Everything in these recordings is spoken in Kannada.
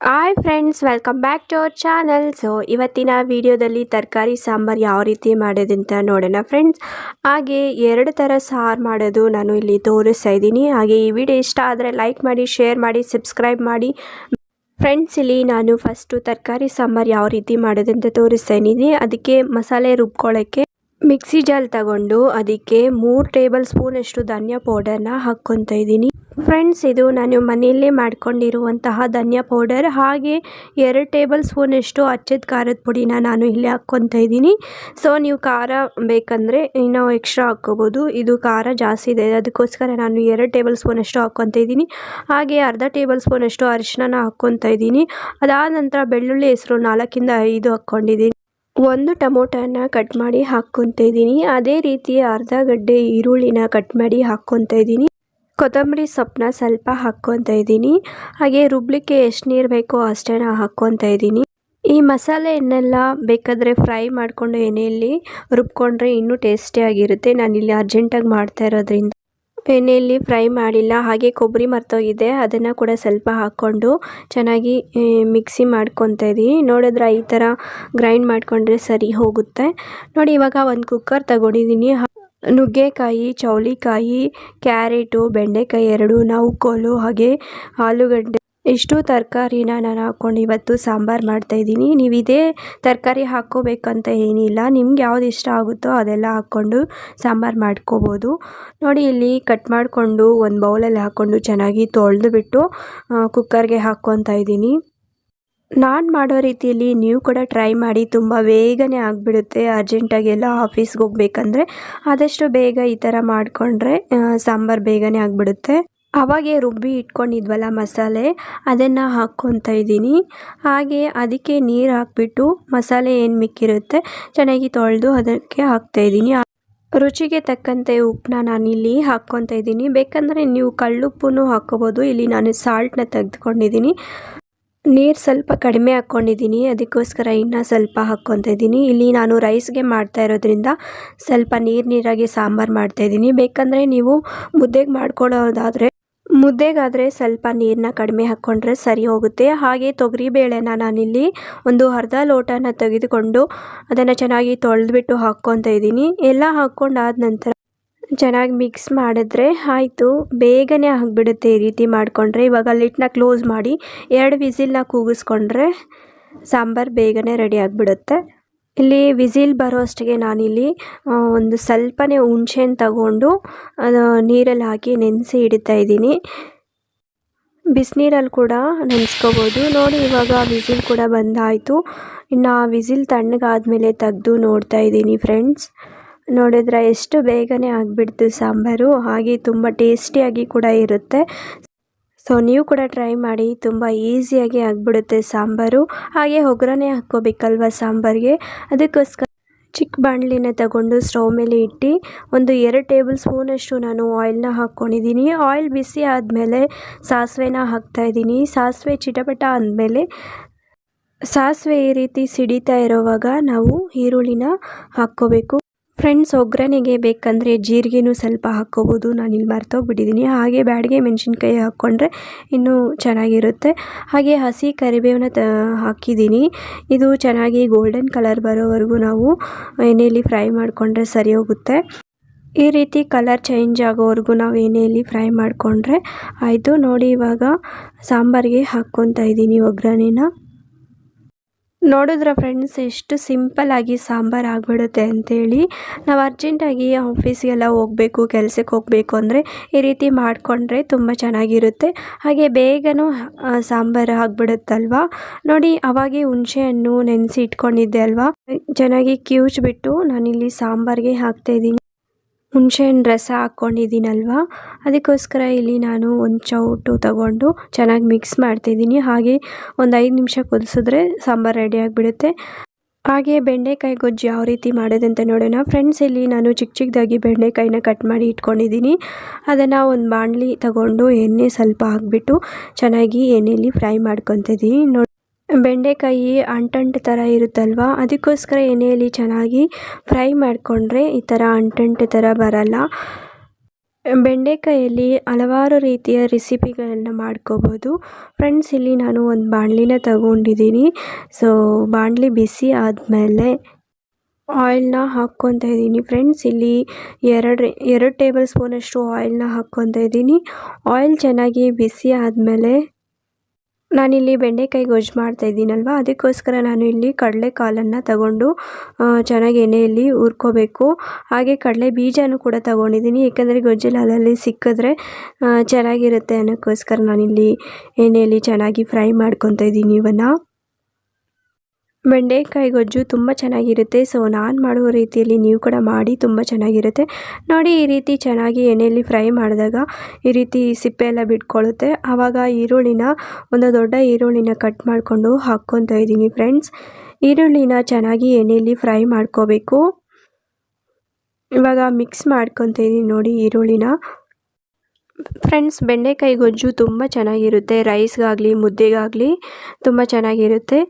Hi friends, welcome back to our channel. So ಇವತ್ತಿನ ವಿಡಿಯೋದಲ್ಲಿ ತರಕಾರಿ ಸಾಂಬಾರು ಯಾವ ರೀತಿ ಮಾಡೋದಂತ ನೋಡೋಣ ಫ್ರೆಂಡ್ಸ್. ಹಾಗೆ ಎರಡು ಥರ ಸಾರು ಮಾಡೋದು ನಾನು ಇಲ್ಲಿ ತೋರಿಸ್ತಾ ಇದ್ದೀನಿ. ಹಾಗೆ ಈ ವಿಡಿಯೋ ಇಷ್ಟ ಆದರೆ ಲೈಕ್ ಮಾಡಿ, ಶೇರ್ ಮಾಡಿ, ಸಬ್ಸ್ಕ್ರೈಬ್ ಮಾಡಿ. ಫ್ರೆಂಡ್ಸ್, ಇಲ್ಲಿ ನಾನು ಫಸ್ಟು ತರಕಾರಿ ಸಾಂಬಾರು ಯಾವ ರೀತಿ ಮಾಡೋದಂತ ತೋರಿಸ್ತಾ ಇದ್ದೀನಿ. ಅದಕ್ಕೆ ಮಸಾಲೆ ರುಬ್ಕೊಳ್ಳೋಕ್ಕೆ ಮಿಕ್ಸಿ ಜಾರ್ ತಗೊಂಡು ಅದಕ್ಕೆ 3 ಟೇಬಲ್ ಸ್ಪೂನ್ ಅಷ್ಟು ಧನಿಯಾ ಪೌಡರ್ನ ಹಾಕ್ಕೊತಾ ಇದ್ದೀನಿ. ಫ್ರೆಂಡ್ಸ್, ಇದು ನಾನು ಮನೆಯಲ್ಲೇ ಮಾಡ್ಕೊಂಡಿರುವಂತಹ ಧನಿಯಾ ಪೌಡರ್. ಹಾಗೆ 2 ಟೇಬಲ್ ಸ್ಪೂನ್ ಅಷ್ಟು ಅಚ್ಚದ ಖಾರದ ಪುಡಿನ ನಾನು ಇಲ್ಲಿ ಹಾಕ್ಕೊತಾ ಇದ್ದೀನಿ. ಸೊ ನೀವು ಖಾರ ಬೇಕಂದರೆ ಇನ್ನೂ ಎಕ್ಸ್ಟ್ರಾ ಹಾಕ್ಕೋಬೋದು. ಇದು ಖಾರ ಜಾಸ್ತಿ ಇದೆ, ಅದಕ್ಕೋಸ್ಕರ ನಾನು 2 ಟೇಬಲ್ ಸ್ಪೂನ್ ಅಷ್ಟು ಹಾಕ್ಕೊತಾ ಇದ್ದೀನಿ. ಹಾಗೆ ಅರ್ಧ ಟೇಬಲ್ ಸ್ಪೂನ್ ಅಷ್ಟು ಅರಿಶಿನ ಹಾಕ್ಕೊತಾ ಇದ್ದೀನಿ. ಅದಾದ ನಂತರ ಬೆಳ್ಳುಳ್ಳಿ ಹೆಸರು 4 ಇಂದ 5 ಹಾಕ್ಕೊಂಡಿದ್ದೀನಿ. 1 ಟೊಮೊಟೊನ ಕಟ್ ಮಾಡಿ ಹಾಕ್ಕೊತಾ ಇದ್ದೀನಿ. ಅದೇ ರೀತಿ ಅರ್ಧ ಗಡ್ಡೆ ಈರುಳ್ಳಿನ ಕಟ್ ಮಾಡಿ ಹಾಕ್ಕೊತಾ ಇದ್ದೀನಿ. ಕೊತ್ತಂಬರಿ ಸೊಪ್ಪನ್ನ ಸ್ವಲ್ಪ ಹಾಕ್ಕೊತಾ ಇದ್ದೀನಿ. ಹಾಗೆ ರುಬ್ಲಿಕ್ಕೆ ಎಷ್ಟು ನೀರು ಬೇಕೋ ಅಷ್ಟೇನ ಹಾಕ್ಕೊತಾ ಇದ್ದೀನಿ. ಈ ಮಸಾಲೆಯನ್ನೆಲ್ಲ ಬೇಕಾದರೆ ಫ್ರೈ ಮಾಡಿಕೊಂಡು ಎಣ್ಣೆಯಲ್ಲಿ ರುಬ್ಕೊಂಡ್ರೆ ಇನ್ನೂ ಟೇಸ್ಟಿಯಾಗಿರುತ್ತೆ. ನಾನಿಲ್ಲಿ ಅರ್ಜೆಂಟಾಗಿ ಮಾಡ್ತಾ ಇರೋದ್ರಿಂದ ಎಣ್ಣೆಯಲ್ಲಿ ಫ್ರೈ ಮಾಡಿಲ್ಲ. ಹಾಗೆ ಕೊಬ್ಬರಿ ಮರ್ತೋಗಿದೆ, ಅದನ್ನು ಕೂಡ ಸ್ವಲ್ಪ ಹಾಕ್ಕೊಂಡು ಚೆನ್ನಾಗಿ ಮಿಕ್ಸಿ ಮಾಡ್ಕೊತಾ ಇದ್ದೀನಿ. ನೋಡಿದ್ರೆ ಈ ಥರ ಗ್ರೈಂಡ್ ಮಾಡಿಕೊಂಡ್ರೆ ಸರಿ ಹೋಗುತ್ತೆ. ನೋಡಿ, ಇವಾಗ ಒಂದು ಕುಕ್ಕರ್ ತಗೊಂಡಿದ್ದೀನಿ. ನುಗ್ಗೆಕಾಯಿ, ಚೌಳಿಕಾಯಿ, ಕ್ಯಾರೆಟು, ಬೆಂಡೆಕಾಯಿ 2, ನೌಕೋಲು, ಹಾಗೆ ಆಲೂಗಡ್ಡೆ ಇಷ್ಟು ತರಕಾರಿನ ನಾನು ಹಾಕ್ಕೊಂಡು ಇವತ್ತು ಸಾಂಬಾರು ಮಾಡ್ತಾಯಿದ್ದೀನಿ. ನೀವು ಇದೇ ತರಕಾರಿ ಹಾಕ್ಕೋಬೇಕಂತ ಏನಿಲ್ಲ, ನಿಮ್ಗೆ ಯಾವ್ದು ಇಷ್ಟ ಆಗುತ್ತೋ ಅದೆಲ್ಲ ಹಾಕ್ಕೊಂಡು ಸಾಂಬಾರು ಮಾಡ್ಕೋಬೋದು. ನೋಡಿ, ಇಲ್ಲಿ ಕಟ್ ಮಾಡಿಕೊಂಡು ಒಂದು ಬೌಲಲ್ಲಿ ಹಾಕ್ಕೊಂಡು ಚೆನ್ನಾಗಿ ತೊಳೆದುಬಿಟ್ಟು ಕುಕ್ಕರ್ಗೆ ಹಾಕ್ಕೊತಾ ಇದ್ದೀನಿ. ನಾನು ಮಾಡೋ ರೀತಿಯಲ್ಲಿ ನೀವು ಕೂಡ ಟ್ರೈ ಮಾಡಿ. ತುಂಬ ಬೇಗನೆ ಆಗಿಬಿಡುತ್ತೆ. ಅರ್ಜೆಂಟಾಗಿ ಎಲ್ಲ ಆಫೀಸ್ಗೆ ಹೋಗ್ಬೇಕಂದ್ರೆ ಆದಷ್ಟು ಬೇಗ ಈ ಥರ ಮಾಡಿಕೊಂಡ್ರೆ ಸಾಂಬಾರು ಬೇಗನೆ ಆಗಿಬಿಡುತ್ತೆ. ಅವಾಗೆ ರುಬ್ಬಿ ಇಟ್ಕೊಂಡಿದ್ವಲ್ಲ ಮಸಾಲೆ, ಅದನ್ನು ಹಾಕ್ಕೊತಾ ಇದ್ದೀನಿ. ಹಾಗೆ ಅದಕ್ಕೆ ನೀರು ಹಾಕ್ಬಿಟ್ಟು ಮಸಾಲೆ ಏನು ಮಿಕ್ಕಿರುತ್ತೆ ಚೆನ್ನಾಗಿ ತೊಳೆದು ಅದಕ್ಕೆ ಹಾಕ್ತಾಯಿದ್ದೀನಿ. ರುಚಿಗೆ ತಕ್ಕಂತೆ ಉಪ್ಪನ್ನ ನಾನಿಲ್ಲಿ ಹಾಕ್ಕೊತಾ ಇದ್ದೀನಿ. ಬೇಕಂದರೆ ನೀವು ಕಳ್ಳುಪ್ಪು ಹಾಕ್ಕೋಬೋದು. ಇಲ್ಲಿ ನಾನು ಸಾಲ್ಟನ್ನ ತೆಗೆದುಕೊಂಡಿದ್ದೀನಿ. ನೀರು ಸ್ವಲ್ಪ ಕಡಿಮೆ ಹಾಕ್ಕೊಂಡಿದ್ದೀನಿ, ಅದಕ್ಕೋಸ್ಕರ ಇನ್ನೂ ಸ್ವಲ್ಪ ಹಾಕ್ಕೊತಾ ಇದ್ದೀನಿ. ಇಲ್ಲಿ ನಾನು ರೈಸ್ಗೆ ಮಾಡ್ತಾ ಇರೋದ್ರಿಂದ ಸ್ವಲ್ಪ ನೀರಾಗಿ ಸಾಂಬಾರು ಮಾಡ್ತಾಯಿದ್ದೀನಿ. ಬೇಕಂದರೆ ನೀವು ಮುದ್ದೆಗಾದರೆ ಸ್ವಲ್ಪ ನೀರನ್ನ ಕಡಿಮೆ ಹಾಕ್ಕೊಂಡ್ರೆ ಸರಿ ಹೋಗುತ್ತೆ. ಹಾಗೆ ತೊಗರಿಬೇಳೆನ ನಾನಿಲ್ಲಿ ಒಂದು ಅರ್ಧ ಲೋಟನ ತೆಗೆದುಕೊಂಡು ಅದನ್ನು ಚೆನ್ನಾಗಿ ತೊಳೆದ್ಬಿಟ್ಟು ಹಾಕ್ಕೊತಾ ಇದ್ದೀನಿ. ಎಲ್ಲ ಹಾಕ್ಕೊಂಡಾದ ನಂತರ ಚೆನ್ನಾಗಿ ಮಿಕ್ಸ್ ಮಾಡಿದ್ರೆ ಆಯಿತು, ಬೇಗನೆ ಆಗಿಬಿಡುತ್ತೆ ಈ ರೀತಿ ಮಾಡಿಕೊಂಡ್ರೆ. ಇವಾಗ ಲಿಡ್ನ ಕ್ಲೋಸ್ ಮಾಡಿ 2 ವಿಸಿಲ್ನ ಕೂಗಿಸ್ಕೊಂಡ್ರೆ ಸಾಂಬಾರು ಬೇಗನೆ ರೆಡಿ ಆಗಿಬಿಡುತ್ತೆ. ಇಲ್ಲಿ ವಿಸಿಲ್ ಬರೋ ಅಷ್ಟಿಗೆ ನಾನಿಲ್ಲಿ ಒಂದು ಸ್ವಲ್ಪನೇ ಹುಣಸೆಹಣ್ಣು ತಗೊಂಡು ನೀರಲ್ಲಿ ಹಾಕಿ ನೆನೆಸಿ ಇಡ್ತಾ ಇದ್ದೀನಿ. ಬಿಸಿನೀರಲ್ಲಿ ಕೂಡ ನೆನೆಸ್ಕೋಬೋದು. ನೋಡಿ, ಇವಾಗ ವಿಸಿಲ್ ಕೂಡ ಬಂದಾಯಿತು. ಇನ್ನು ವಿಸಿಲ್ ತಣ್ಣಗಾದ್ಮೇಲೆ ತೆಗೆದು ನೋಡ್ತಾ ಇದ್ದೀನಿ ಫ್ರೆಂಡ್ಸ್. ನೋಡಿದ್ರೆ ಎಷ್ಟು ಬೇಗನೆ ಆಗಿಬಿಡ್ತು ಸಾಂಬಾರು. ಹಾಗೆ ತುಂಬ ಟೇಸ್ಟಿಯಾಗಿ ಕೂಡ ಇರುತ್ತೆ. ಸೊ ನೀವು ಕೂಡ ಟ್ರೈ ಮಾಡಿ, ತುಂಬ ಈಸಿಯಾಗಿ ಆಗಿಬಿಡುತ್ತೆ ಸಾಂಬಾರು. ಹಾಗೆ ಒಗ್ಗರಣೆ ಹಾಕ್ಕೋಬೇಕಲ್ವ ಸಾಂಬಾರಿಗೆ, ಅದಕ್ಕೋಸ್ಕರ ಚಿಕ್ಕ ಬಾಣಲಿನ ತಗೊಂಡು ಸ್ಟವ್ ಮೇಲೆ ಇಟ್ಟು ಒಂದು 2 ಟೇಬಲ್ ಸ್ಪೂನಷ್ಟು ನಾನು ಆಯಿಲ್ನ ಹಾಕ್ಕೊಂಡಿದ್ದೀನಿ. ಆಯಿಲ್ ಬಿಸಿ ಆದಮೇಲೆ ಸಾಸಿವೆನ ಹಾಕ್ತಾಯಿದ್ದೀನಿ. ಸಾಸಿವೆ ಚಿಟಪಟ ಅಂದಮೇಲೆ ಸಾಸಿವೆ ಈ ರೀತಿ ಸಿಡಿತಾ ಇರೋವಾಗ ನಾವು ಈರುಳ್ಳಿನ ಹಾಕ್ಕೋಬೇಕು. ಫ್ರೆಂಡ್ಸ್, ಒಗ್ಗರಣೆಗೆ ಬೇಕಂದರೆ ಜೀರಿಗೆನೂ ಸ್ವಲ್ಪ ಹಾಕ್ಕೋಬೋದು. ನಾನಿಲ್ಲಿ ಮರ್ತೋಗ್ಬಿಟ್ಟಿದ್ದೀನಿ. ಹಾಗೆ ಬ್ಯಾಡಗೆ ಮೆಣಸಿನ್ಕಾಯಿ ಹಾಕ್ಕೊಂಡ್ರೆ ಇನ್ನೂ ಚೆನ್ನಾಗಿರುತ್ತೆ. ಹಾಗೆ ಹಸಿ ಕರಿಬೇವನ್ನ ಹಾಕಿದ್ದೀನಿ. ಇದು ಚೆನ್ನಾಗಿ ಗೋಲ್ಡನ್ ಕಲರ್ ಬರೋವರೆಗೂ ನಾವು ಎಣ್ಣೆಯಲ್ಲಿ ಫ್ರೈ ಮಾಡಿಕೊಂಡ್ರೆ ಸರಿ ಹೋಗುತ್ತೆ. ಈ ರೀತಿ ಕಲರ್ ಚೇಂಜ್ ಆಗೋವರೆಗೂ ನಾವು ಎಣ್ಣೆಯಲ್ಲಿ ಫ್ರೈ ಮಾಡಿಕೊಂಡ್ರೆ ಆಯಿತು. ನೋಡಿ, ಇವಾಗ ಸಾಂಬಾರಿಗೆ ಹಾಕ್ಕೊತಾ ಇದ್ದೀನಿ ಒಗ್ಗರಣೆನ. ನೋಡಿದ್ರ ಫ್ರೆಂಡ್ಸ್, ಎಷ್ಟು ಸಿಂಪಲ್ಲಾಗಿ ಸಾಂಬಾರು ಆಗಿಬಿಡುತ್ತೆ ಅಂಥೇಳಿ. ನಾವು ಅರ್ಜೆಂಟಾಗಿ ಆಫೀಸ್ಗೆಲ್ಲ ಹೋಗಬೇಕು, ಕೆಲಸಕ್ಕೆ ಹೋಗಬೇಕು ಅಂದರೆ ಈ ರೀತಿ ಮಾಡಿಕೊಂಡ್ರೆ ತುಂಬ ಚೆನ್ನಾಗಿರುತ್ತೆ. ಹಾಗೆ ಬೇಗನೂ ಸಾಂಬಾರು ಆಗಿಬಿಡುತ್ತಲ್ವ. ನೋಡಿ, ಅವಾಗೆ ಹುಣಸೆಹಣ್ಣು ನೆನೆಸಿ ಇಟ್ಕೊಂಡಿದ್ದೆ ಅಲ್ವಾ, ಚೆನ್ನಾಗಿ ಕಿವುಚ್ಬಿಟ್ಟು ನಾನಿಲ್ಲಿ ಸಾಂಬಾರಿಗೆ ಹಾಕ್ತಾಯಿದ್ದೀನಿ. ಹುಣಸೆಹಣ್ಣು ರಸ ಹಾಕ್ಕೊಂಡಿದ್ದೀನಲ್ವ, ಅದಕ್ಕೋಸ್ಕರ ಇಲ್ಲಿ ನಾನು ಒಂದು ಚೌಟು ತಗೊಂಡು ಚೆನ್ನಾಗಿ ಮಿಕ್ಸ್ ಮಾಡ್ತಾಯಿದ್ದೀನಿ. ಹಾಗೆ ಒಂದು 5 ನಿಮಿಷ ಕುದಿಸಿದ್ರೆ ಸಾಂಬಾರು ರೆಡಿ ಆಗಿಬಿಡುತ್ತೆ. ಹಾಗೆ ಬೆಂಡೆಕಾಯಿ ಗೊಜ್ಜು ಯಾವ ರೀತಿ ಮಾಡೋದಂತ ನೋಡೋಣ ಫ್ರೆಂಡ್ಸ್. ಇಲ್ಲಿ ನಾನು ಚಿಕ್ಕದಾಗಿ ಬೆಂಡೆಕಾಯಿನ ಕಟ್ ಮಾಡಿ ಇಟ್ಕೊಂಡಿದ್ದೀನಿ. ಅದನ್ನು ಒಂದು ಬಾಣಲಿ ತಗೊಂಡು ಎಣ್ಣೆ ಸ್ವಲ್ಪ ಹಾಕ್ಬಿಟ್ಟು ಚೆನ್ನಾಗಿ ಎಣ್ಣೆಯಲ್ಲಿ ಫ್ರೈ ಮಾಡ್ಕೊತಿದ್ದೀನಿ. ನೋಡಿ, ಬೆಂಡೆಕಾಯಿ ಅಂಟಂಟು ಥರ ಇರುತ್ತಲ್ವ, ಅದಕ್ಕೋಸ್ಕರ ಎಣ್ಣೆಯಲ್ಲಿ ಚೆನ್ನಾಗಿ ಫ್ರೈ ಮಾಡಿಕೊಂಡ್ರೆ ಈ ಥರ ಅಂಟಂಟು ಥರ ಬರಲ್ಲ. ಬೆಂಡೆಕಾಯಲ್ಲಿ ಹಲವಾರು ರೀತಿಯ ರೆಸಿಪಿಗಳನ್ನು ಮಾಡ್ಕೋಬೋದು ಫ್ರೆಂಡ್ಸ್. ಇಲ್ಲಿ ನಾನು ಒಂದು ಬಾಣಲಿನ ತಗೊಂಡಿದ್ದೀನಿ. ಸೊ ಬಾಣಲಿ ಬಿಸಿ ಆದಮೇಲೆ ಆಯಿಲ್ನ ಹಾಕ್ಕೊತಾ ಇದ್ದೀನಿ ಫ್ರೆಂಡ್ಸ್. ಇಲ್ಲಿ ಎರಡು ಟೇಬಲ್ ಸ್ಪೂನಷ್ಟು ಆಯಿಲ್ನ ಹಾಕ್ಕೊತಾ ಇದ್ದೀನಿ. ಆಯಿಲ್ ಚೆನ್ನಾಗಿ ಬಿಸಿ ಆದಮೇಲೆ ನಾನಿಲ್ಲಿ ಬೆಂಡೆಕಾಯಿ ಗೊಜ್ಜು ಮಾಡ್ತಾ ಇದ್ದೀನಲ್ವ, ಅದಕ್ಕೋಸ್ಕರ ನಾನು ಇಲ್ಲಿ ಕಡಲೆಕಾಳನ್ನು ತಗೊಂಡು ಚೆನ್ನಾಗಿ ಎಣ್ಣೆಯಲ್ಲಿ ಹುರ್ಕೋಬೇಕು. ಹಾಗೆ ಕಡಲೆ ಬೀಜನೂ ಕೂಡ ತಗೊಂಡಿದ್ದೀನಿ, ಏಕೆಂದರೆ ಗೊಜ್ಜಲ್ಲಿ ಅಲ್ಲಲ್ಲಿ ಸಿಕ್ಕಿದ್ರೆ ಚೆನ್ನಾಗಿರುತ್ತೆ ಅನ್ನೋಕ್ಕೋಸ್ಕರ ನಾನಿಲ್ಲಿ ಎಣ್ಣೆಯಲ್ಲಿ ಚೆನ್ನಾಗಿ ಫ್ರೈ ಮಾಡ್ಕೊತಾ ಇದ್ದೀನಿ ಇವನ್ನು. ಬೆಂಡೆಕಾಯಿ ಗೊಜ್ಜು ತುಂಬ ಚೆನ್ನಾಗಿರುತ್ತೆ. ಸೊ ನಾನು ಮಾಡುವ ರೀತಿಯಲ್ಲಿ ನೀವು ಕೂಡ ಮಾಡಿ, ತುಂಬ ಚೆನ್ನಾಗಿರುತ್ತೆ ನೋಡಿ. ಈ ರೀತಿ ಚೆನ್ನಾಗಿ ಎಣ್ಣೆಯಲ್ಲಿ ಫ್ರೈ ಮಾಡಿದಾಗ ಈ ರೀತಿ ಸಿಪ್ಪೆ ಎಲ್ಲ ಬಿಟ್ಕೊಳ್ಳುತ್ತೆ. ಆವಾಗ ಒಂದು ದೊಡ್ಡ ಈರುಳ್ಳಿನ ಕಟ್ ಮಾಡಿಕೊಂಡು ಹಾಕ್ಕೊತಾ ಇದ್ದೀನಿ ಫ್ರೆಂಡ್ಸ್. ಈರುಳ್ಳಿನ ಚೆನ್ನಾಗಿ ಎಣ್ಣೆಯಲ್ಲಿ ಫ್ರೈ ಮಾಡ್ಕೋಬೇಕು. ಇವಾಗ ಮಿಕ್ಸ್ ಮಾಡ್ಕೊತಾ ಇದ್ದೀನಿ ನೋಡಿ ಈರುಳ್ಳಿನ. ಫ್ರೆಂಡ್ಸ್, ಬೆಂಡೆಕಾಯಿ ಗೊಜ್ಜು ತುಂಬ ಚೆನ್ನಾಗಿರುತ್ತೆ. ರೈಸ್ಗಾಗಲಿ ಮುದ್ದೆಗಾಗಲಿ ತುಂಬ ಚೆನ್ನಾಗಿರುತ್ತೆ.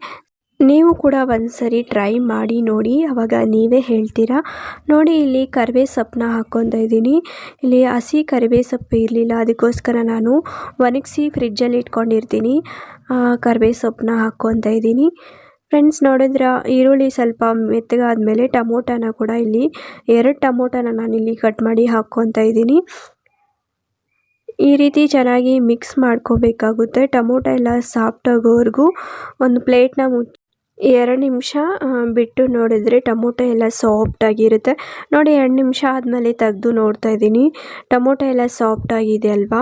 ನೀವು ಕೂಡ ಒಂದ್ಸರಿ ಟ್ರೈ ಮಾಡಿ ನೋಡಿ, ಆವಾಗ ನೀವೇ ಹೇಳ್ತೀರಾ. ನೋಡಿ ಇಲ್ಲಿ ಕರಿಬೇವು ಸೊಪ್ಪನ್ನ ಹಾಕ್ಕೊತಾ ಇದ್ದೀನಿ. ಇಲ್ಲಿ ಹಸಿ ಕರಿಬೇವು ಸೊಪ್ಪು ಇರಲಿಲ್ಲ, ಅದಕ್ಕೋಸ್ಕರ ನಾನು ಒಣಗಿಸಿ ಫ್ರಿಜ್ಜಲ್ಲಿ ಇಟ್ಕೊಂಡಿರ್ತೀನಿ. ಕರಿಬೇವು ಸೊಪ್ಪನ್ನ ಹಾಕ್ಕೊತಾ ಇದ್ದೀನಿ ಫ್ರೆಂಡ್ಸ್. ನೋಡಿದ್ರೆ ಈರುಳ್ಳಿ ಸ್ವಲ್ಪ ಮೆತ್ತಗಾದ್ಮೇಲೆ ಟೊಮೊಟೊನ ಕೂಡ ಇಲ್ಲಿ 2 ಟೊಮೊಟೊನ ನಾನಿಲ್ಲಿ ಕಟ್ ಮಾಡಿ ಹಾಕ್ಕೊತಾ ಇದ್ದೀನಿ. ಈ ರೀತಿ ಚೆನ್ನಾಗಿ ಮಿಕ್ಸ್ ಮಾಡ್ಕೋಬೇಕಾಗುತ್ತೆ. ಟೊಮೊಟೊ ಎಲ್ಲ ಸಾಫ್ಟ್ ಆಗೋವರೆಗೂ ಒಂದು ಪ್ಲೇಟ್ನ 2 ನಿಮಿಷ ಬಿಟ್ಟು ನೋಡಿದರೆ ಟೊಮೊಟೊ ಎಲ್ಲ ಸಾಫ್ಟಾಗಿರುತ್ತೆ ನೋಡಿ. 2 ನಿಮಿಷ ಆದಮೇಲೆ ತೆಗೆದು ನೋಡ್ತಾ ಇದ್ದೀನಿ, ಟೊಮೊಟೊ ಎಲ್ಲ ಸಾಫ್ಟ್ ಆಗಿದೆ ಅಲ್ವಾ.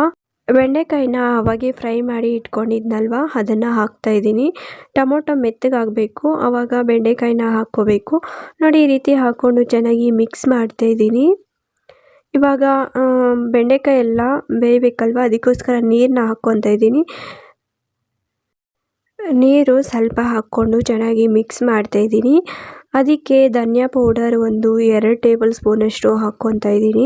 ಬೆಂಡೆಕಾಯಿನ ಅವಾಗೆ ಫ್ರೈ ಮಾಡಿ ಇಟ್ಕೊಂಡಿದ್ನಲ್ವ, ಅದನ್ನು ಹಾಕ್ತಾ ಇದ್ದೀನಿ. ಟೊಮೊಟೊ ಮೆತ್ತಗಾಗಬೇಕು, ಆವಾಗ ಬೆಂಡೆಕಾಯಿನ ಹಾಕ್ಕೋಬೇಕು ನೋಡಿ. ಈ ರೀತಿ ಹಾಕ್ಕೊಂಡು ಚೆನ್ನಾಗಿ ಮಿಕ್ಸ್ ಮಾಡ್ತಾ ಇದ್ದೀನಿ. ಇವಾಗ ಬೆಂಡೆಕಾಯಿ ಎಲ್ಲ ಬೇಯಬೇಕಲ್ವ, ಅದಕ್ಕೋಸ್ಕರ ನೀರನ್ನ ಹಾಕ್ಕೊತಾ ಇದ್ದೀನಿ. ನೀರು ಸ್ವಲ್ಪ ಹಾಕ್ಕೊಂಡು ಚೆನ್ನಾಗಿ ಮಿಕ್ಸ್ ಮಾಡ್ತಾ ಇದ್ದೀನಿ. ಅದಕ್ಕೆ ಧನಿಯಾ ಪೌಡರ್ 2 ಟೇಬಲ್ ಸ್ಪೂನಷ್ಟು ಹಾಕ್ಕೊತಾ ಇದ್ದೀನಿ.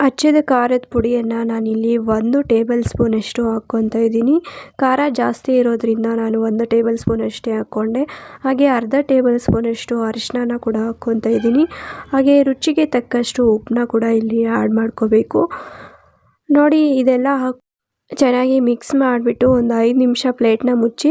ಅಚ್ಚದ ಖಾರದ ಪುಡಿಯನ್ನು ನಾನಿಲ್ಲಿ 1 ಟೇಬಲ್ ಸ್ಪೂನಷ್ಟು ಹಾಕ್ಕೊತಾ ಇದ್ದೀನಿ. ಖಾರ ಜಾಸ್ತಿ ಇರೋದ್ರಿಂದ ನಾನು 1 ಟೇಬಲ್ ಸ್ಪೂನ್ ಅಷ್ಟೇ ಹಾಕ್ಕೊಂಡೆ. ಹಾಗೆ ಅರ್ಧ ಟೇಬಲ್ ಸ್ಪೂನಷ್ಟು ಅರಿಶಿನ ಕೂಡ ಹಾಕ್ಕೊತಾ ಇದ್ದೀನಿ. ಹಾಗೆ ರುಚಿಗೆ ತಕ್ಕಷ್ಟು ಉಪ್ಪನ್ನ ಕೂಡ ಇಲ್ಲಿ ಆ್ಯಡ್ ಮಾಡ್ಕೋಬೇಕು ನೋಡಿ. ಇದೆಲ್ಲ ಚೆನ್ನಾಗಿ ಮಿಕ್ಸ್ ಮಾಡಿಬಿಟ್ಟು ಒಂದು 5 ನಿಮಿಷ ಪ್ಲೇಟ್ನ ಮುಚ್ಚಿ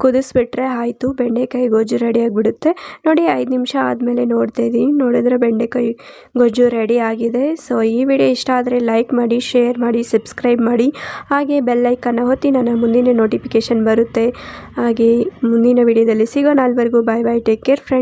ಕುದಿಸ್ಬಿಟ್ರೆ ಆಯಿತು, ಬೆಂಡೆಕಾಯಿ ಗೊಜ್ಜು ರೆಡಿ ಆಗಿಬಿಡುತ್ತೆ ನೋಡಿ. 5 ನಿಮಿಷ ಆದಮೇಲೆ ನೋಡ್ತಾ ಇದ್ದೀನಿ, ನೋಡಿದ್ರೆ ಬೆಂಡೆಕಾಯಿ ಗೊಜ್ಜು ರೆಡಿ ಆಗಿದೆ. ಸೊ ಈ ವಿಡಿಯೋ ಇಷ್ಟ ಆದರೆ ಲೈಕ್ ಮಾಡಿ, ಶೇರ್ ಮಾಡಿ, ಸಬ್ಸ್ಕ್ರೈಬ್ ಮಾಡಿ. ಹಾಗೆ ಬೆಲ್ ಐಕನ್ನ ಒತ್ತಿ, ನನ್ನ ಮುಂದಿನ ನೋಟಿಫಿಕೇಷನ್ ಬರುತ್ತೆ. ಹಾಗೆ ಮುಂದಿನ ವಿಡಿಯೋದಲ್ಲಿ ಸಿಗೋಣ. ಅಲ್ಲಿವರೆಗೂ ಬಾಯ್ ಬಾಯ್, ಟೇಕ್ ಕೇರ್ ಫ್ರೆಂಡ್ಸ್.